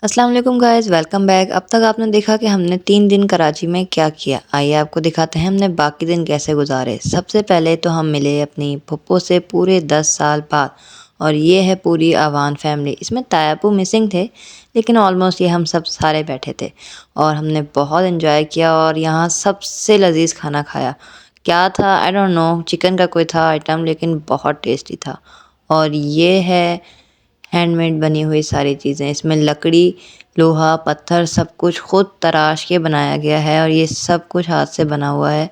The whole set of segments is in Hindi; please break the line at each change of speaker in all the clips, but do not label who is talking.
अस्सलाम वालेकुम गाइस, वेलकम बैक। अब तक आपने देखा कि हमने 3 दिन कराची में क्या किया। आइए आपको दिखाते हैं हमने बाकी दिन कैसे गुजारे। सबसे पहले तो हम मिले अपनी फुप्पो से पूरे 10 साल बाद और ये है पूरी अवान फैमिली। इसमें तायापू मिसिंग थे लेकिन ऑलमोस्ट ये हम सब सारे बैठे थे और हमने बहुत एंजॉय किया और यहाँ सबसे लजीज खाना खाया। क्या था आई डोंट नो, चिकन का कोई था आइटम लेकिन बहुत टेस्टी था। और ये है हैंडमेड बनी हुई सारी चीज़ें। इसमें लकड़ी, लोहा, पत्थर सब कुछ खुद तराश के बनाया गया है और ये सब कुछ हाथ से बना हुआ है।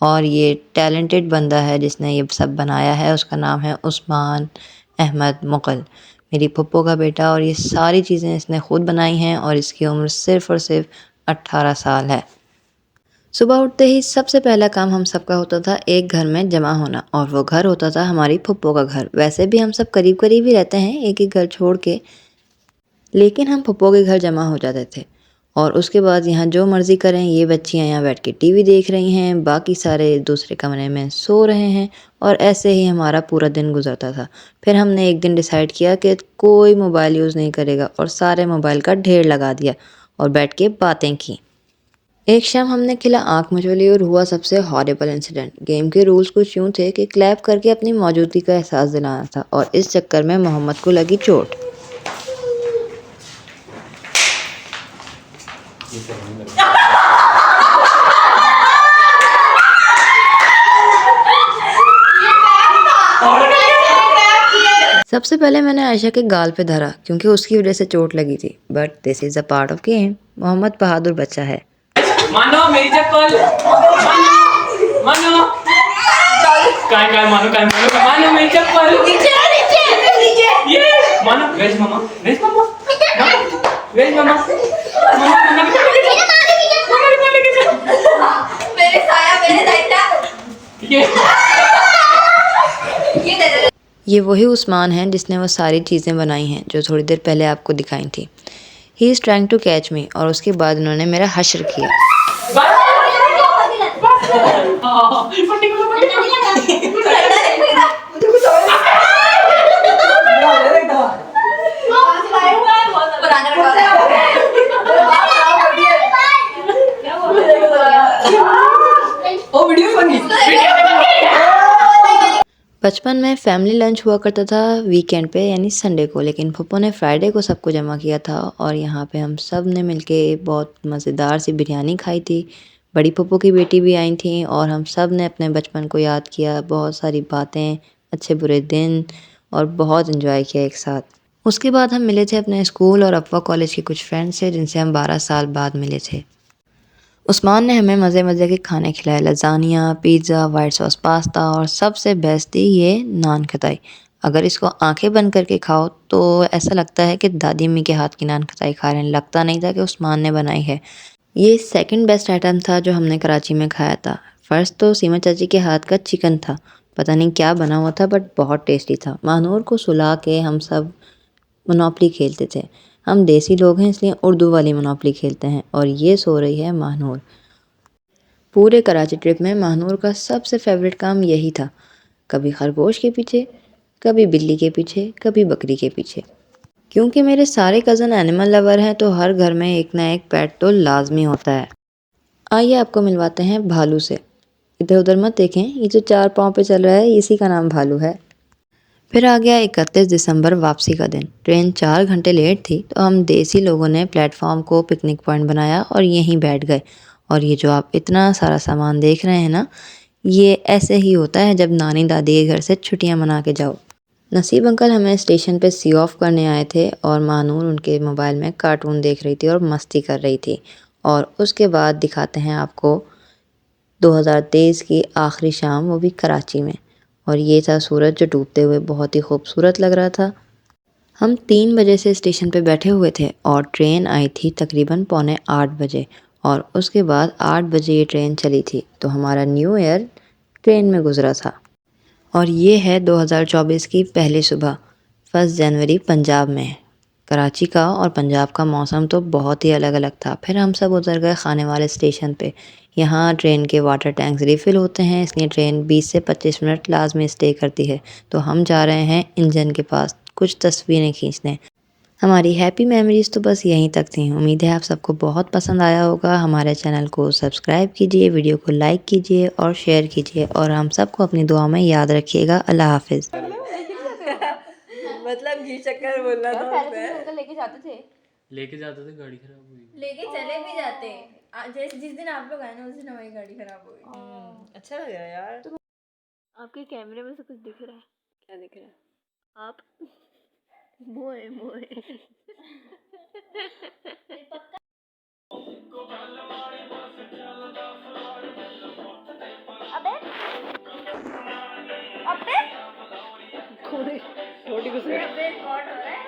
और ये टैलेंटेड बंदा है जिसने ये सब बनाया है, उसका नाम है उस्मान अहमद मुग़ल, मेरी फुप्पो का बेटा। और ये सारी चीज़ें इसने खुद बनाई हैं और इसकी उम्र सिर्फ़ और सिर्फ 18 साल है। सुबह उठते ही सबसे पहला काम हम सबका होता था एक घर में जमा होना और वो घर होता था हमारी फुप्पो का घर। वैसे भी हम सब करीब करीब ही रहते हैं, एक ही घर छोड़ के, लेकिन हम फुप्पो के घर जमा हो जाते थे। और उसके बाद यहाँ जो मर्ज़ी करें, ये बच्चियाँ यहाँ बैठ के टीवी देख रही हैं, बाकी सारे दूसरे कमरे में सो रहे हैं और ऐसे ही हमारा पूरा दिन गुजरता था। फिर हमने एक दिन डिसाइड किया कि कोई मोबाइल यूज़ नहीं करेगा और सारे मोबाइल का ढेर लगा दिया और बैठ के बातें की। एक शाम हमने खेला आँख मचोली और हुआ सबसे हॉरिबल इंसिडेंट। गेम के रूल्स कुछ यूँ थे कि क्लैप करके अपनी मौजूदगी का एहसास दिलाना था और इस चक्कर में मोहम्मद को लगी चोट। सबसे पहले मैंने आयशा के गाल पे धरा क्योंकि उसकी वजह से चोट लगी थी, but this is a part of game. Mohammad बहादुर बच्चा है।
मानो मेरी चप्पल, मानो काय मानो मानो मेरी चप्पल नीचे नीचे नीचे ये मानो वेज मामा वेज मामा मेरे साया मेरे दाइता
ये वही उस्मान है जिसने वो सारी चीज़ें बनाई हैं जो थोड़ी देर पहले आपको दिखाई थी। He is trying to catch me और उसके बाद उन्होंने मेरा हश्र किया। बचपन में फैमिली लंच हुआ करता था वीकेंड पे यानी संडे को, लेकिन फुप्पो ने फ्राइडे को सबको जमा किया था और यहाँ पे हम सब ने मिलके बहुत मज़ेदार सी बिरयानी खाई थी। बड़ी फुप्पो की बेटी भी आई थी और हम सब ने अपने बचपन को याद किया, बहुत सारी बातें, अच्छे बुरे दिन और बहुत इन्जॉय किया एक साथ। उसके बाद हम मिले थे अपने स्कूल और अफवा कॉलेज के कुछ फ्रेंड्स से जिनसे हम 12 साल बाद मिले थे। उस्मान ने हमें मज़े मज़े के खाने खिलाए, lasagne, pizza, white sauce pasta और सबसे बेस्ट थी ये नान खटाई। अगर इसको आंखें बंद करके खाओ तो ऐसा लगता है कि दादी अम्मी के हाथ की नान खटाई खा रहे हैं, लगता नहीं था कि उस्मान ने बनाई है। ये सेकंड बेस्ट आइटम था जो हमने कराची में खाया था। फर्स्ट तो सीमा चाची के हाथ का चिकन था, पता नहीं क्या बना हुआ था बट बहुत टेस्टी था। महानूर को सुला के हम सब मोनोपली खेलते थे। हम देसी लोग हैं इसलिए उर्दू वाली मोनोपली खेलते हैं और ये सो रही है महानूर। पूरे कराची ट्रिप में महानूर का सबसे फेवरेट काम यही था, कभी खरगोश के पीछे, कभी बिल्ली के पीछे, कभी बकरी के पीछे। क्योंकि मेरे सारे कज़न एनिमल लवर हैं तो हर घर में एक ना एक पेट तो लाजमी होता है। आइए आपको मिलवाते हैं भालू से। इधर उधर मत देखें, ये जो 4 पाँव पे चल रहा है इसी का नाम भालू है। फिर आ गया 31 दिसंबर वापसी का दिन। ट्रेन 4 घंटे लेट थी तो हम देसी लोगों ने प्लेटफॉर्म को पिकनिक पॉइंट बनाया और यहीं बैठ गए। और ये जो आप इतना सारा सामान देख रहे हैं ना, ये ऐसे ही होता है जब नानी दादी के घर से छुट्टियां मना के जाओ। नसीब अंकल हमें स्टेशन पे सी ऑफ करने आए थे और मानूर उनके मोबाइल में कार्टून देख रही थी और मस्ती कर रही थी। और उसके बाद दिखाते हैं आपको 2023 की आखिरी शाम, वो भी कराची में। और ये था सूरज जो डूबते हुए बहुत ही खूबसूरत लग रहा था। हम 3 बजे से स्टेशन पे बैठे हुए थे और ट्रेन आई थी तकरीबन 7:45 बजे और उसके बाद 8 बजे ये ट्रेन चली थी तो हमारा न्यू ईयर ट्रेन में गुजरा था। और ये है 2024 की पहली सुबह, 1 जनवरी पंजाब में। कराची का और पंजाब का मौसम तो बहुत ही अलग अलग था। फिर हम सब उतर गए खाने वाले स्टेशन पे। यहाँ ट्रेन के वाटर टैंक्स रिफ़िल होते हैं इसलिए ट्रेन 20 से 25 मिनट लाजमी स्टे करती है। तो हम जा रहे हैं इंजन के पास कुछ तस्वीरें खींचने। हमारी हैप्पी मेमोरीज़ तो बस यहीं तक थी। उम्मीद है आप सबको बहुत पसंद आया होगा। हमारे चैनल को सब्सक्राइब कीजिए, वीडियो को लाइक कीजिए और शेयर कीजिए और हम सबको अपनी दुआ में याद रखिएगा। अल्लाह हाफ़िज़।
मतलब घी शक्कर बोलना था
पहले
उसने।
तुम अंकल लेके जाते थे,
लेके जाते थे, गाड़ी खराब हुई।
लेके चले भी जाते। जैसे जिस दिन आप लोग आए ना उस दिन हमारी गाड़ी खराब हो गई।
अच्छा लग रहा है यार।
आपके कैमरे में से कुछ दिख रहा है?
क्या दिख रहा है?
आप मोए मोए अबे अबे
छोटी कुछ
अबे रिकॉर्ड हो रहा है।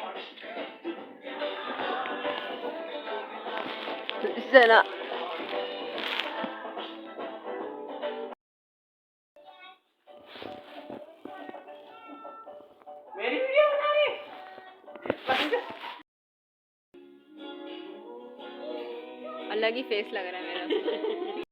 चला।
मेरी वीडियो बना रही।
अलग ही फेस लग रहा है मेरा।